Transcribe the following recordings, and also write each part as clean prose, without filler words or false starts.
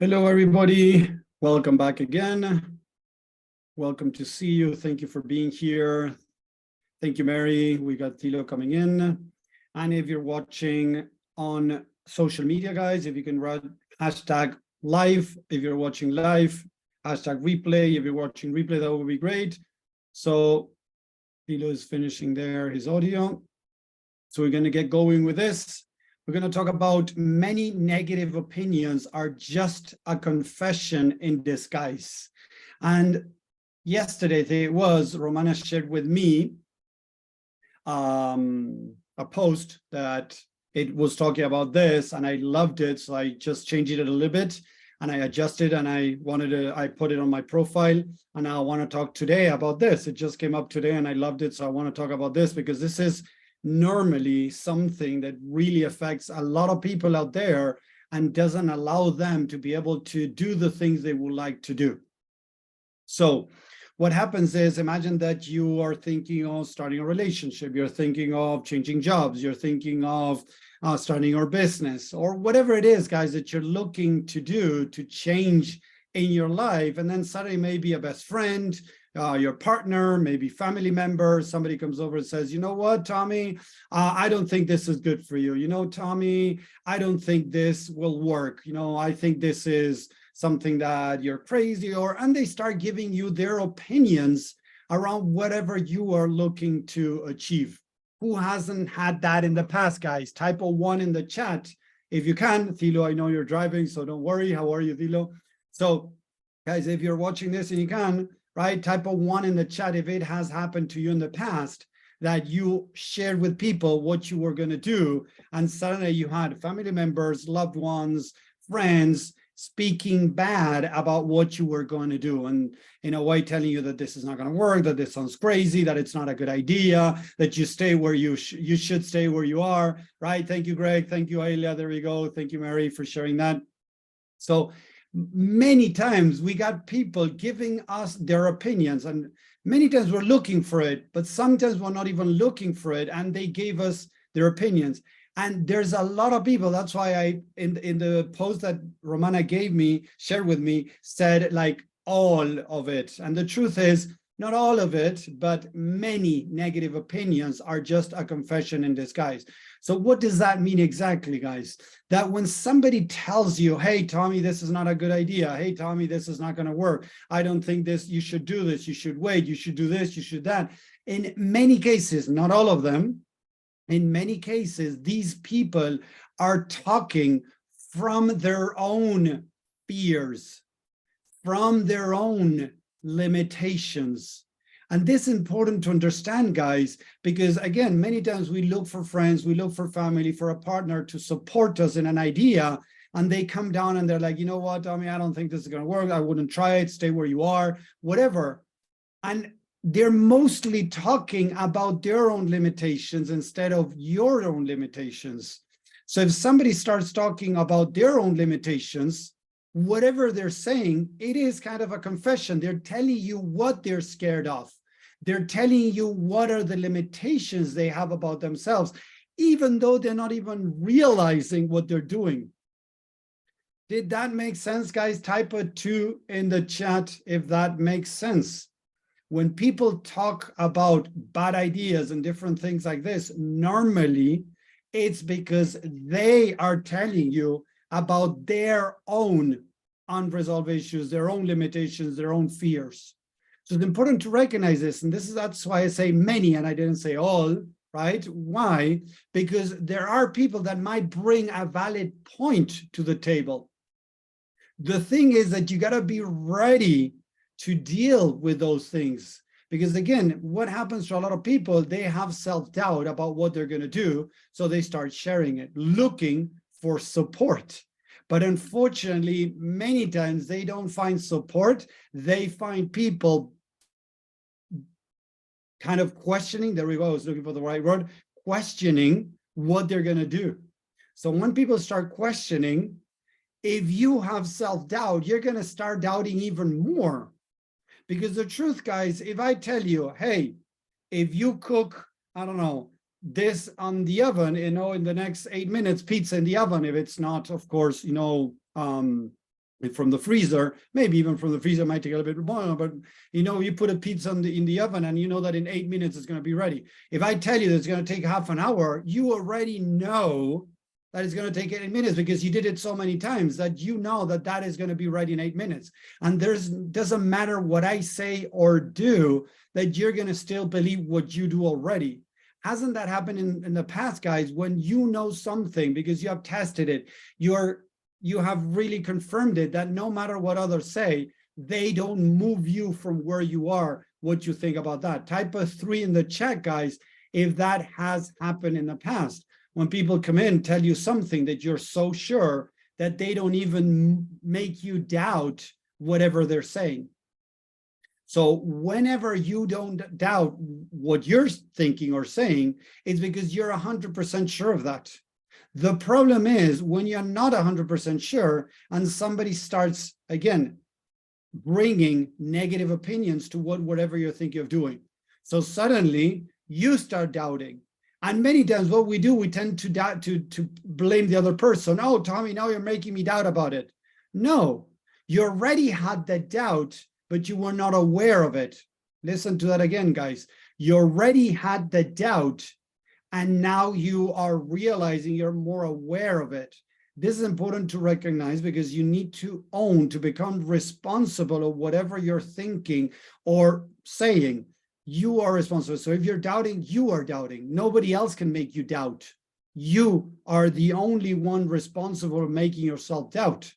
Hello, everybody. Welcome back again. Welcome to see you. Thank you for being here. Thank you, Mary. We got Thilo coming in. And if you're watching on social media, guys, if you can write hashtag live, if you're watching live, hashtag replay. If you're watching replay, that would be great. So Thilo is finishing there his audio. So we're going to get going with this. We're going to talk about many negative opinions are just a confession in disguise. And yesterday it was, Romana shared with me a post that it was talking about this, and I loved it. So I just changed it a little bit and I adjusted, and I put it on my profile, and I want to talk today about this. It just came up today and I loved it. So I want to talk about this because this is normally something that really affects a lot of people out there and doesn't allow them to be able to do the things they would like to do. So what happens is, imagine that you are thinking of starting a relationship, you're thinking of changing jobs, you're thinking of starting your business, or whatever it is, guys, that you're looking to do to change in your life. And then suddenly maybe a best friend, your partner, maybe family member, somebody comes over and says, you know what, Tommy, I don't think this is good for you. You know, Tommy, I don't think this will work. You know, I think this is something that you're crazy, and they start giving you their opinions around whatever you are looking to achieve. Who hasn't had that in the past, guys? Type a 1 in the chat if you can. Thilo, I know you're driving, so don't worry. How are you, Thilo? So guys, if you're watching this and you can, right, type a 1 in the chat if it has happened to you in the past, that you shared with people what you were going to do, and suddenly you had family members, loved ones, friends speaking bad about what you were going to do, and in a way telling you that this is not going to work, that this sounds crazy, that it's not a good idea, that you stay where you should stay where you are, right? Thank you, Greg. Thank you, Aila. There we go. Thank you, Mary, for sharing that. So many times we got people giving us their opinions, and many times we're looking for it, but sometimes we're not even looking for it, and they gave us their opinions. And there's a lot of people. That's why I, in the post that Romana shared with me, said like all of it. And the truth is, not all of it, but many negative opinions are just a confession in disguise. So what does that mean exactly, guys? That when somebody tells you, hey, Tommy, this is not a good idea. Hey, Tommy, this is not going to work. I don't think this, you should do this. You should wait. You should do this. You should that. In many cases, not all of them, in many cases, these people are talking from their own fears, from their own limitations. And this is important to understand, guys, because again, many times we look for friends, we look for family, for a partner to support us in an idea, and they come down and they're like, you know what, Tommy, I don't think this is going to work. I wouldn't try it. Stay where you are, whatever. And they're mostly talking about their own limitations instead of your own limitations. So if somebody starts talking about their own limitations, whatever they're saying, it is kind of a confession. They're telling you what they're scared of. They're telling you what are the limitations they have about themselves, even though they're not even realizing what they're doing. Did that make sense, guys? Type a 2 in the chat if that makes sense. When people talk about bad ideas and different things like this, normally it's because they are telling you about their own unresolved issues, their own limitations, their own fears. So it's important to recognize this. And that's why I say many, and I didn't say all, right? Why? Because there are people that might bring a valid point to the table. The thing is that you got to be ready to deal with those things. Because again, what happens to a lot of people, they have self-doubt about what they're going to do. So they start sharing it, looking for support. But unfortunately, many times they don't find support. They find people kind of questioning, there we go, I was looking for the right word, questioning what they're going to do. So when people start questioning, if you have self-doubt, you're going to start doubting even more. Because the truth, guys, if I tell you, hey, if you cook, I don't know, this on the oven, in the next 8 minutes, pizza in the oven, if it's not, of course, from the freezer, maybe even from the freezer might take a little bit more, but you know, you put a pizza in the oven and you know that in 8 minutes it's going to be ready. If I tell you that it's going to take half an hour, you already know that it's going to take 8 minutes because you did it so many times that you know that that is going to be ready in 8 minutes. And doesn't matter what I say or do, that you're going to still believe what you do already. Hasn't that happened in the past, guys? When you know something because you have tested it, you have really confirmed it, that no matter what others say, they don't move you from where you are, what you think about that. Type a 3 in the chat, guys, if that has happened in the past. When people come in, tell you something that you're so sure that they don't even make you doubt whatever they're saying. So whenever you don't doubt what you're thinking or saying, it's because you're 100% sure of that. The problem is when you're not 100% sure and somebody starts, again, bringing negative opinions to whatever you're thinking of doing. So suddenly you start doubting. And many times what we do, we tend to doubt, to blame the other person. Oh, Tommy, now you're making me doubt about it. No, you already had the doubt, but you were not aware of it. Listen to that again, guys. You already had the doubt, and now you are realizing you're more aware of it. This is important to recognize because you need to own, to become responsible of whatever you're thinking or saying. You are responsible. So if you're doubting, you are doubting. Nobody else can make you doubt. You are the only one responsible for making yourself doubt.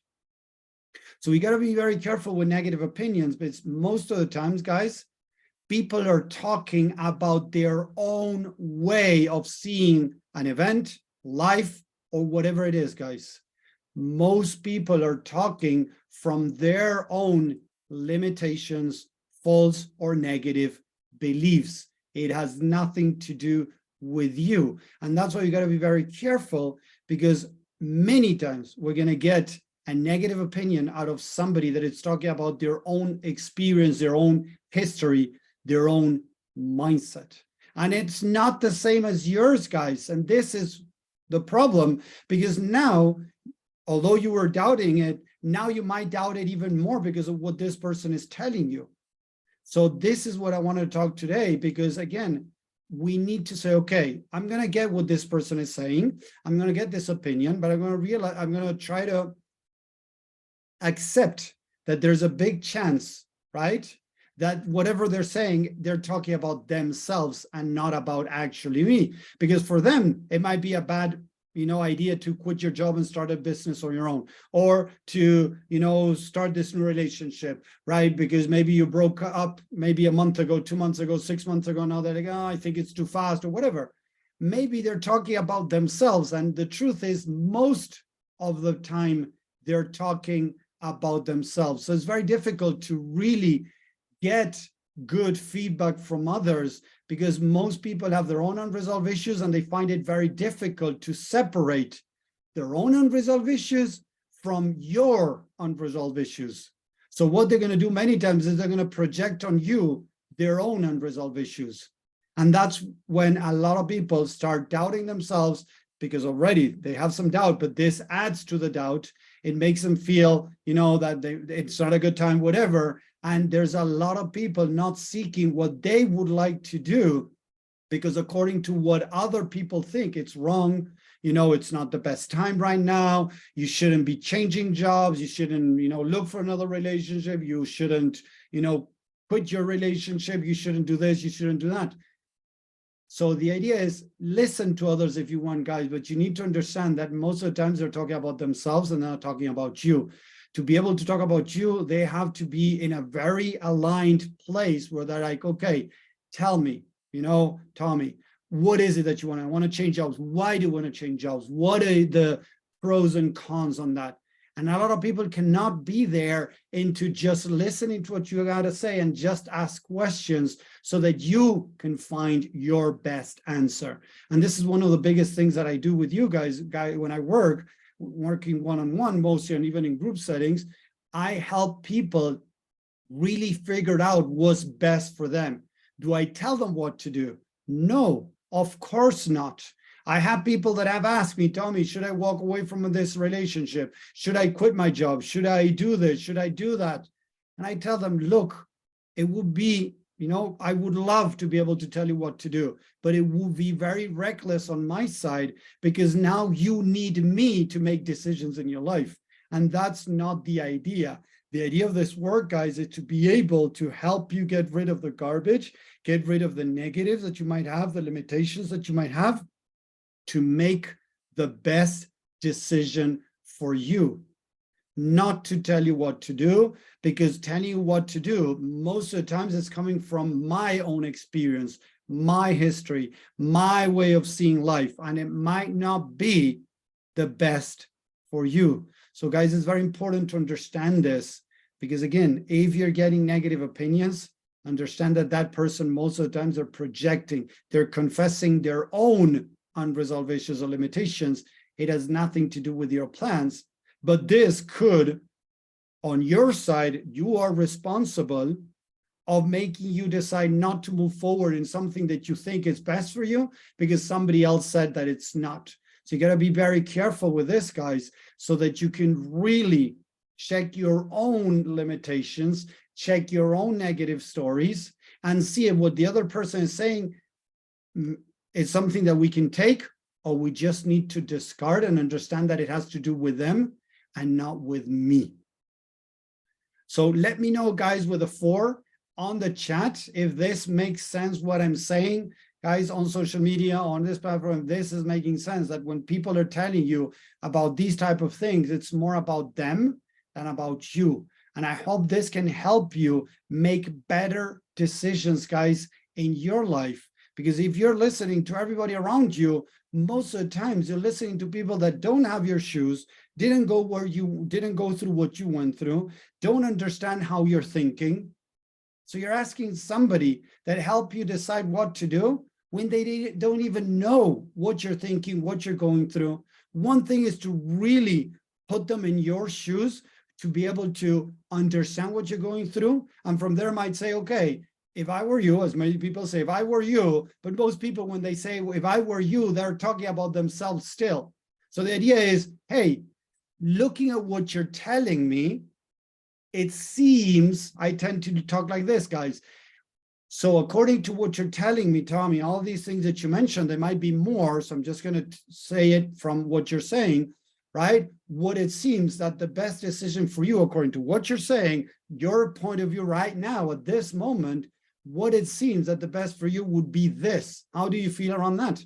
So we got to be very careful with negative opinions, but most of the times, guys, people are talking about their own way of seeing an event, life, or whatever it is, guys. Most people are talking from their own limitations, false or negative beliefs. It has nothing to do with you. And that's why you got to be very careful, because many times we're going to get a negative opinion out of somebody that is talking about their own experience, their own history, their own mindset. And it's not the same as yours, guys. And this is the problem, because now, although you were doubting it, now you might doubt it even more because of what this person is telling you. So this is what I want to talk today, because again, we need to say, okay, I'm going to get what this person is saying. I'm going to get this opinion, but I'm going to realize, I'm going to try to accept that there's a big chance, right, that whatever they're saying, they're talking about themselves and not about actually me. Because for them, it might be a bad, idea to quit your job and start a business on your own, or to, start this new relationship, right? Because maybe you broke up maybe a month ago, 2 months ago, 6 months ago. Now they're like, oh, I think it's too fast or whatever. Maybe they're talking about themselves. And the truth is, most of the time, they're talking about themselves. So it's very difficult to really get good feedback from others, because most people have their own unresolved issues and they find it very difficult to separate their own unresolved issues from your unresolved issues. So what they're going to do many times is they're going to project on you their own unresolved issues. And that's when a lot of people start doubting themselves, because already they have some doubt, but this adds to the doubt. It makes them feel, that it's not a good time, whatever. And there's a lot of people not seeking what they would like to do, because according to what other people think, it's wrong. It's not the best time right now. You shouldn't be changing jobs. You shouldn't, look for another relationship. You shouldn't, quit your relationship. You shouldn't do this. You shouldn't do that. So the idea is, listen to others if you want, guys, but you need to understand that most of the times they're talking about themselves and they're not talking about you. To be able to talk about you, they have to be in a very aligned place where they're like, okay, tell me, Tommy, what is it that you want? I want to change jobs. Why do you want to change jobs? What are the pros and cons on that? And a lot of people cannot be there into just listening to what you got to say and just ask questions so that you can find your best answer. And this is one of the biggest things that I do with you guys when I working one-on-one mostly, and even in group settings, I help people really figure out what's best for them. Do I tell them what to do? No, of course not. I have people that have asked me, Tommy, should I walk away from this relationship? Should I quit my job? Should I do this? Should I do that? And I tell them, look, it would be, I would love to be able to tell you what to do, but it would be very reckless on my side, because now you need me to make decisions in your life. And that's not the idea. The idea of this work, guys, is to be able to help you get rid of the garbage, get rid of the negatives that you might have, the limitations that you might have, to make the best decision for you. Not to tell you what to do, because telling you what to do, most of the times it's coming from my own experience, my history, my way of seeing life, and it might not be the best for you. So guys, it's very important to understand this, because again, if you're getting negative opinions, understand that that person, most of the times they're projecting, they're confessing their own unresolved issues or limitations. It has nothing to do with your plans, but this could, on your side, you are responsible of making you decide not to move forward in something that you think is best for you because somebody else said that it's not. So you got to be very careful with this, guys, so that you can really check your own limitations, check your own negative stories, and see if what the other person is saying is something that we can take, or we just need to discard and understand that it has to do with them and not with me. So let me know, guys, with a 4 on the chat, if this makes sense, what I'm saying. Guys, on social media, on this platform, this is making sense, that when people are telling you about these type of things, it's more about them than about you. And I hope this can help you make better decisions, guys, in your life. Because if you're listening to everybody around you, most of the times you're listening to people that don't have your shoes, didn't go through what you went through, don't understand how you're thinking. So you're asking somebody that help you decide what to do when they don't even know what you're thinking, what you're going through. One thing is to really put them in your shoes, to be able to understand what you're going through. And from there might say, okay, if I were you, as many people say, if I were you, but most people, when they say, if I were you, they're talking about themselves still. So the idea is, hey, looking at what you're telling me, it seems, I tend to talk like this, guys. So according to what you're telling me, Tommy, all these things that you mentioned, there might be more. So I'm just going to say it from what you're saying, right? What it seems that the best decision for you, according to what you're saying, your point of view right now at this moment, what it seems that the best for you would be this. How do you feel around that?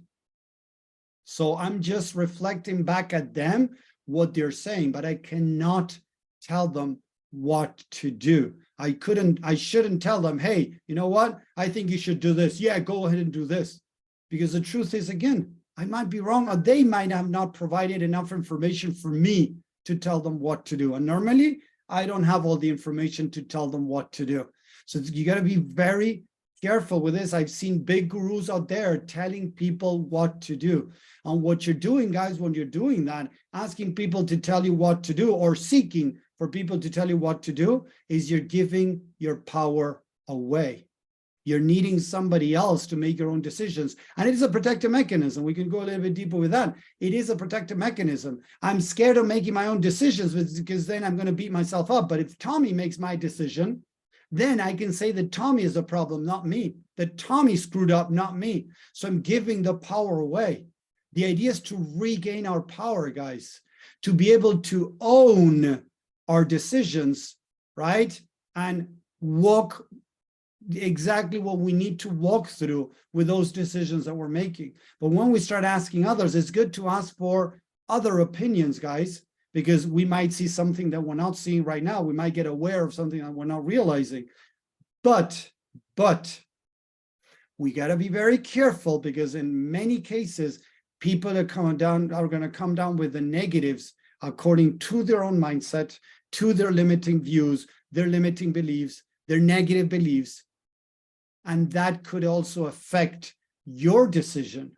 So I'm just reflecting back at them, what they're saying, but I cannot tell them what to do. I shouldn't tell them, hey, you know what? I think you should do this. Yeah, go ahead and do this. Because the truth is, again, I might be wrong, or they might have not provided enough information for me to tell them what to do. And normally, I don't have all the information to tell them what to do. So you got to be very careful with this. I've seen big gurus out there telling people what to do. And what you're doing, guys, when you're doing that, asking people to tell you what to do or seeking for people to tell you what to do, is you're giving your power away. You're needing somebody else to make your own decisions. And it is a protective mechanism. We can go a little bit deeper with that. It is a protective mechanism. I'm scared of making my own decisions because then I'm going to beat myself up. But if Tommy makes my decision, then I can say that Tommy is the problem, not me. That Tommy screwed up, not me. So I'm giving the power away. The idea is to regain our power, guys, to be able to own our decisions, right? And walk exactly what we need to walk through with those decisions that we're making. But when we start asking others, it's good to ask for other opinions, guys, because we might see something that we're not seeing right now. We might get aware of something that we're not realizing. But we got to be very careful, because in many cases, people are going to come down with the negatives according to their own mindset, to their limiting views, their limiting beliefs, their negative beliefs. And that could also affect your decision.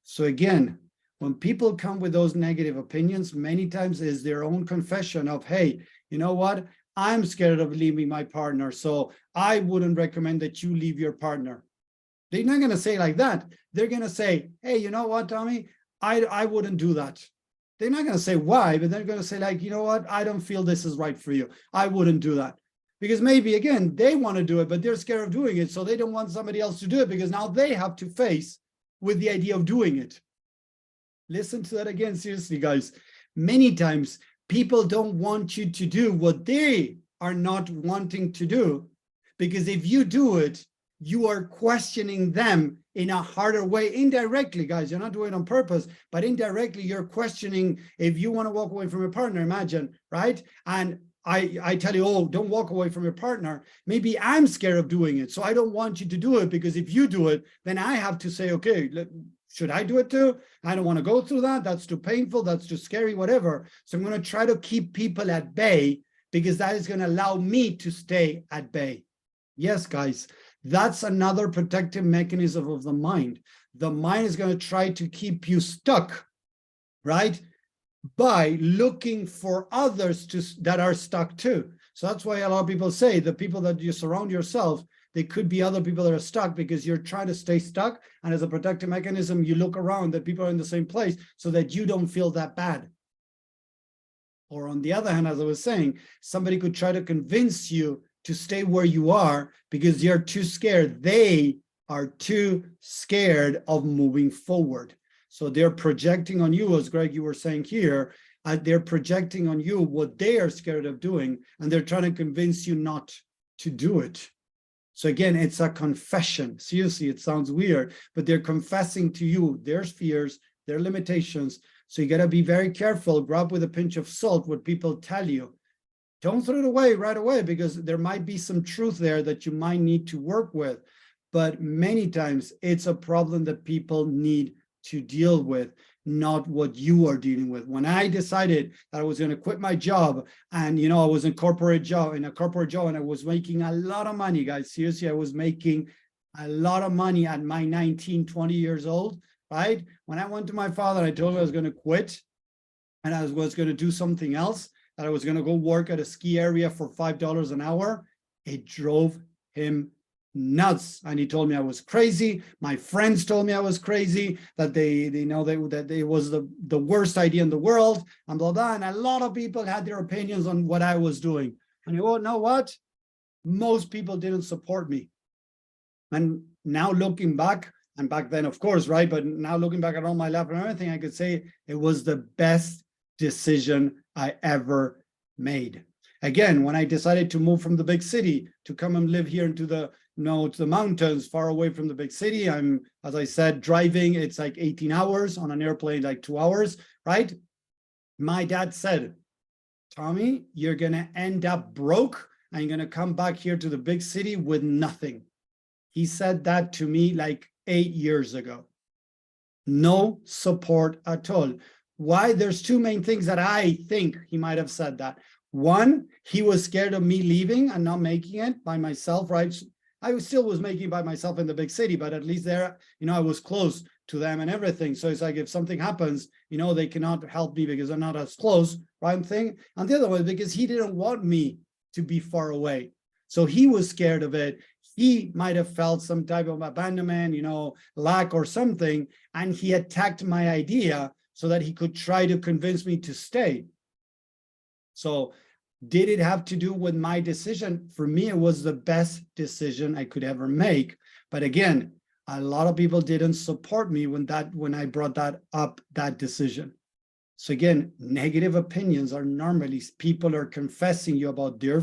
So again, when people come with those negative opinions, many times is their own confession of, hey, you know what? I'm scared of leaving my partner, so I wouldn't recommend that you leave your partner. They're not going to say like that. They're going to say, hey, you know what, Tommy? I wouldn't do that. They're not going to say why, but they're going to say like, you know what? I don't feel this is right for you. I wouldn't do that. Because maybe, again, they want to do it, but they're scared of doing it. So they don't want somebody else to do it because now they have to face with the idea of doing it. Listen to that again, seriously, guys. Many times people don't want you to do what they are not wanting to do, because if you do it, you are questioning them in a harder way, indirectly, guys. You're not doing it on purpose, but indirectly, you're questioning if you want to walk away from your partner, imagine, right? And I tell you, oh, don't walk away from your partner. Maybe I'm scared of doing it, so I don't want you to do it, because if you do it, then I have to say, okay, should I do it too? I don't want to go through that. That's too painful. That's too scary, whatever. So I'm going to try to keep people at bay, because that is going to allow me to stay at bay. Yes, guys, that's another protective mechanism of the mind. The mind is going to try to keep you stuck, right? By looking for others that are stuck too. So that's why a lot of people say the people that you surround yourself, they could be other people that are stuck, because you're trying to stay stuck. And as a protective mechanism, you look around that people are in the same place so that you don't feel that bad. Or on the other hand, as I was saying, somebody could try to convince you to stay where you are because you're too scared. They are too scared of moving forward. So they're projecting on you, as Greg, you were saying here, they're projecting on you what they are scared of doing, and they're trying to convince you not to do it. So again, it's a confession. Seriously, it sounds weird, but they're confessing to you their fears, their limitations. So you got to be very careful, grab with a pinch of salt what people tell you. Don't throw it away right away, because there might be some truth there that you might need to work with. But many times it's a problem that people need to deal with, not what you are dealing with. When I decided that I was going to quit my job, and I was in a corporate job, and I was making a lot of money, guys. Seriously, I was making a lot of money at my 19, 20 years old, right? When I went to my father, I told him I was going to quit and I was going to do something else, that I was going to go work at a ski area for $5 an hour. It drove him nuts, and he told me I was crazy. My friends told me I was crazy, that they know that it was the worst idea in the world, and blah blah. And a lot of people had their opinions on what I was doing. And you know what? Most people didn't support me. And now looking back, and back then, of course, right? But now looking back at all my life and everything, I could say it was the best decision I ever made. Again, when I decided to move from the big city to come and live here into the to the mountains, far away from the big city, I'm, as I said, driving, it's like 18 hours, on an airplane like 2 hours, right? My dad said, Tommy, you're gonna end up broke, and you're gonna come back here to the big city with nothing. He said that to me like 8 years ago. No support at all. Why? There's two main things that I think he might have said that. One, he was scared of me leaving and not making it by myself, right? I still was making it by myself in the big city, but at least there, I was close to them and everything. So it's like, if something happens, they cannot help me because I'm not as close, right? Thing. And the other one, because he didn't want me to be far away. So he was scared of it. He might have felt some type of abandonment, lack or something, and he attacked my idea so that he could try to convince me to stay. So did it have to do with my decision? For me, it was the best decision I could ever make. But again, a lot of people didn't support me when I brought that decision. So again, negative opinions are normally people are confessing you about their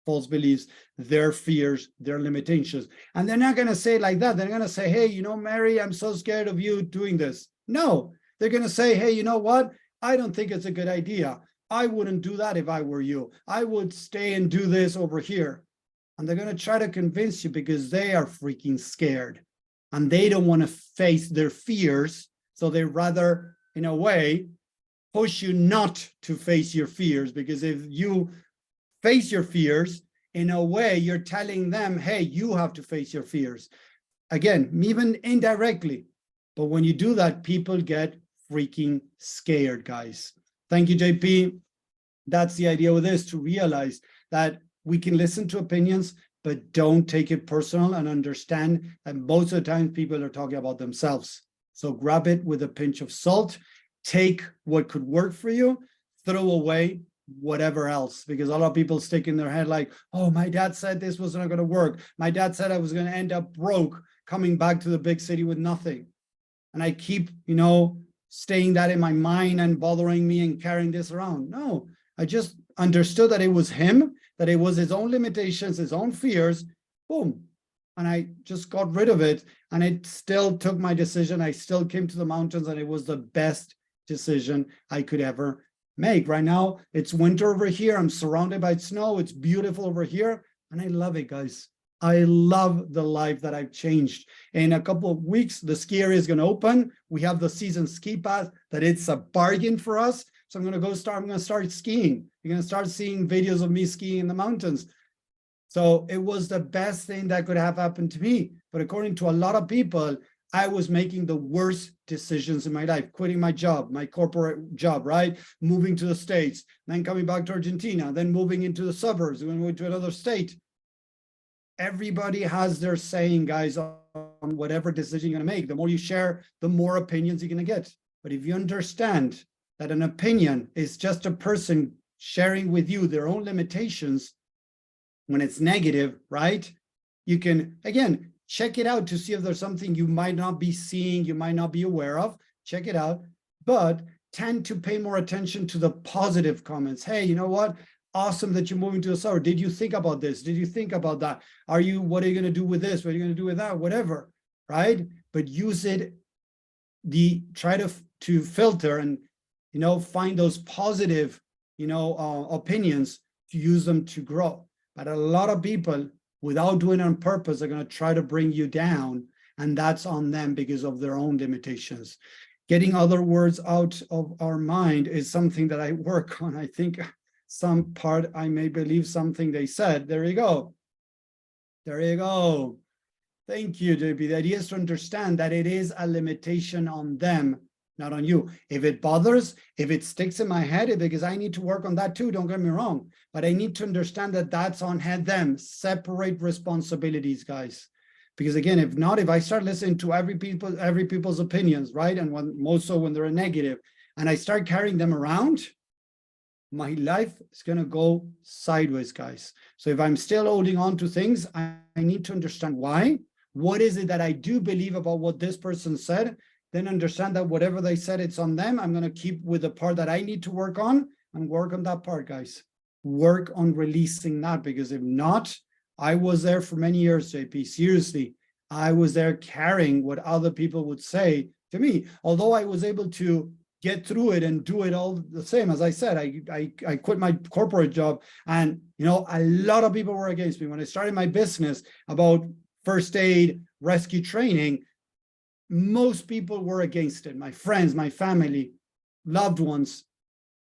false beliefs, their fears, their limitations. And they're not going to say it like that. They're going to say, hey, Mary, I'm so scared of you doing this. No, they're going to say, hey, you know what? I don't think it's a good idea. I wouldn't do that if I were you. I would stay and do this over here. And they're going to try to convince you because they are freaking scared and they don't want to face their fears. So they rather, in a way, push you not to face your fears, because if you face your fears, in a way, you're telling them, hey, you have to face your fears. Again, even indirectly. But when you do that, people get freaking scared, guys. Thank you, JP. That's the idea with this, to realize that we can listen to opinions, but don't take it personal and understand that most of the time people are talking about themselves. So grab it with a pinch of salt, take what could work for you, throw away whatever else, because a lot of people stick in their head like, oh, my dad said this was not going to work. My dad said I was going to end up broke coming back to the big city with nothing. And I keep, staying that in my mind and bothering me and carrying this around. No, I just understood that it was him, that it was his own limitations, his own fears, boom. And I just got rid of it. And it still took my decision. I still came to the mountains, and it was the best decision I could ever make. Right now, it's winter over here. I'm surrounded by snow. It's beautiful over here. And I love it, guys. I love the life that I've changed. In a couple of weeks, the ski area is going to open. We have the season ski pass that it's a bargain for us. So I'm going to start skiing. You're going to start seeing videos of me skiing in the mountains. So it was the best thing that could have happened to me. But according to a lot of people, I was making the worst decisions in my life, quitting my job, my corporate job, right? Moving to the States, then coming back to Argentina, then moving into the suburbs, then moving to another state. Everybody has their saying, guys, on whatever decision you're going to make. The more you share, the more opinions you're going to get. But if you understand that an opinion is just a person sharing with you their own limitations, when it's negative, right? You can, again, check it out to see if there's something you might not be seeing, you might not be aware of. Check it out, but tend to pay more attention to the positive comments. Hey, you know what? Awesome that you're moving to the suburb. Did you think about this? Did you think about that? What are you going to do with this? What are you going to do with that? Whatever, right? But use it, try to filter and, find those positive, opinions, to use them to grow. But a lot of people, without doing it on purpose, are going to try to bring you down, and that's on them because of their own limitations. Getting other words out of our mind is something that I work on. I think some part I may believe something they said. There you go. There you go. Thank you, JP. The idea is to understand that it is a limitation on them, not on you. If it bothers, if it sticks in my head, because I need to work on that too, don't get me wrong. But I need to understand that that's on them. Separate responsibilities, guys. Because again, if I start listening to every people's opinions, right? And most so when they're negative, and I start carrying them around, my life is going to go sideways, guys. So if I'm still holding on to things, I need to understand why. What is it that I do believe about what this person said? Then understand that whatever they said, it's on them. I'm going to keep with the part that I need to work on, and work on that part, guys. Work on releasing that, because if not, I was there for many years, JP. Seriously, I was there carrying what other people would say to me. Although I was able to get through it and do it all the same. As I said, I quit my corporate job, and a lot of people were against me. When I started my business about first aid rescue training, most people were against it. My friends, my family, loved ones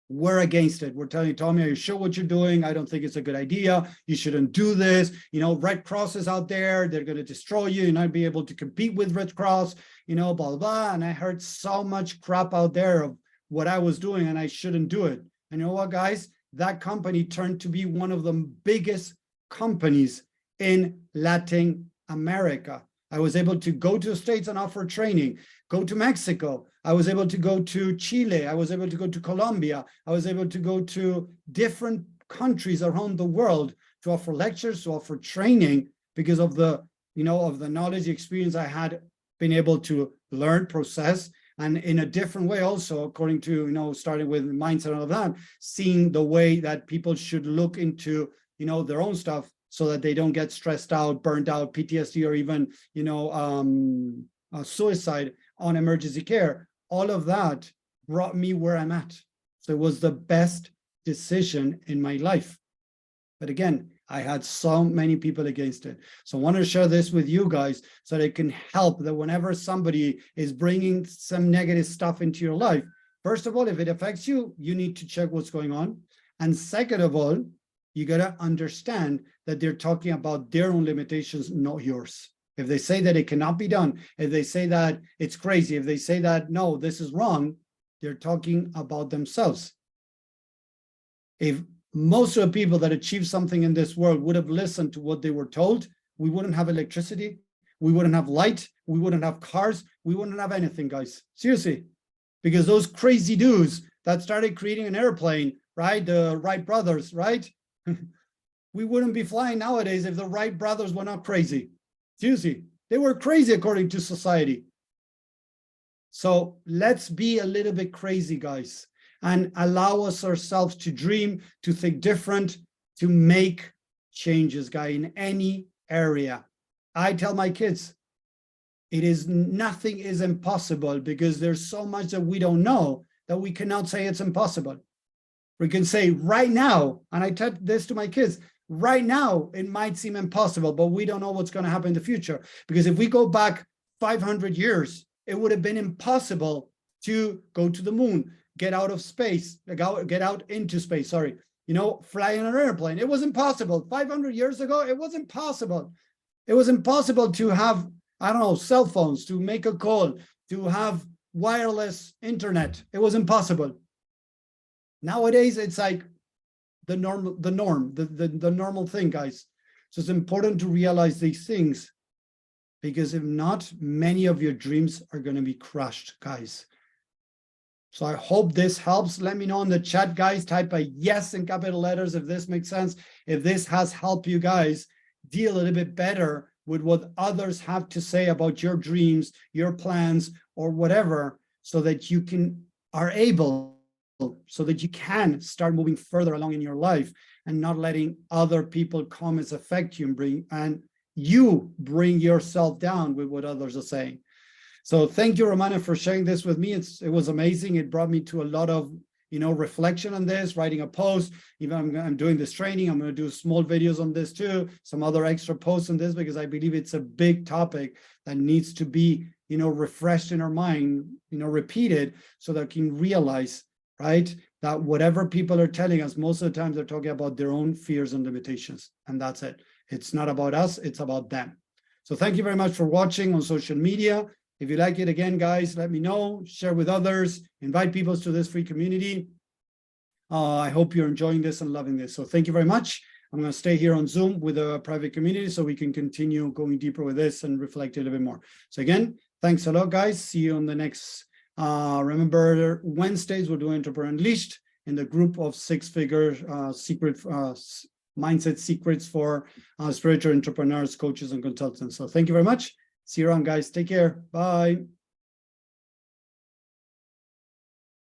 were against it. We're telling Tommy, are you sure what you're doing? I don't think it's a good idea. You shouldn't do this. Red Cross is out there. They're going to destroy you. You're not be able to compete with Red Cross, blah, blah, blah. And I heard so much crap out there of what I was doing, and I shouldn't do it. And you know what, guys? That company turned to be one of the biggest companies in Latin America. I was able to go to the States and offer training, go to Mexico. I was able to go to Chile. I was able to go to Colombia. I was able to go to different countries around the world to offer lectures, to offer training, because of the, of the knowledge, experience I had been able to learn, process, and in a different way also, according to, starting with mindset and all of that, seeing the way that people should look into, their own stuff, so that they don't get stressed out, burned out, PTSD, or even, suicide on emergency care. All of that brought me where I'm at. So it was the best decision in my life. But again, I had so many people against it. So I want to share this with you guys so that it can help, that whenever somebody is bringing some negative stuff into your life, first of all, if it affects you, you need to check what's going on. And second of all, you got to understand that they're talking about their own limitations, not yours. If they say that it cannot be done, if they say that it's crazy, if they say that, no, this is wrong, they're talking about themselves. If most of the people that achieve something in this world would have listened to what they were told, we wouldn't have electricity, we wouldn't have light, we wouldn't have cars, we wouldn't have anything, guys. Seriously. Because those crazy dudes that started creating an airplane, right? The Wright brothers, right? We wouldn't be flying nowadays if the Wright brothers were not crazy. Seriously, they were crazy according to society. So let's be a little bit crazy, guys, and allow us ourselves to dream, to think different, to make changes, guys, in any area. I tell my kids, nothing is impossible, because there's so much that we don't know that we cannot say it's impossible. We can say right now, and I tell this to my kids, right now, it might seem impossible, but we don't know what's going to happen in the future. Because if we go back 500 years, it would have been impossible to go to the moon, get out of space, get out into space, sorry, fly in an airplane. It was impossible. 500 years ago, it was impossible. It was impossible to have, I don't know, cell phones, to make a call, to have wireless internet. It was impossible. Nowadays, it's like the norm, the normal thing, guys. So it's important to realize these things, because if not, many of your dreams are going to be crushed, guys. So I hope this helps. Let me know in the chat, guys. Type a yes in capital letters if this makes sense. If this has helped you guys deal a little bit better with what others have to say about your dreams, your plans, or whatever, so that you can start moving further along in your life and not letting other people comments affect you and you bring yourself down with what others are saying. So thank you, Romana, for sharing this with me. It was amazing. It brought me to a lot of reflection on this, writing a post. Even I'm doing this training. I'm going to do small videos on this too, some other extra posts on this, because I believe it's a big topic that needs to be refreshed in our mind, repeated, so that we can realize, right, that whatever people are telling us, most of the time they're talking about their own fears and limitations, and that's it. It's not about us, it's about them. So thank you very much for watching on social media. If you like it, again, guys, let me know, share with others, invite people to this free community. I hope you're enjoying this and loving this. So thank you very much. I'm going to stay here on Zoom with a private community so we can continue going deeper with this and reflect a little bit more. So again, thanks a lot, guys. See you on the next, remember, Wednesdays, we're doing Entrepreneur Unleashed in the group of 6-figure secret mindset secrets for spiritual entrepreneurs, coaches, and consultants. So thank you very much. See you around, guys. Take care. Bye.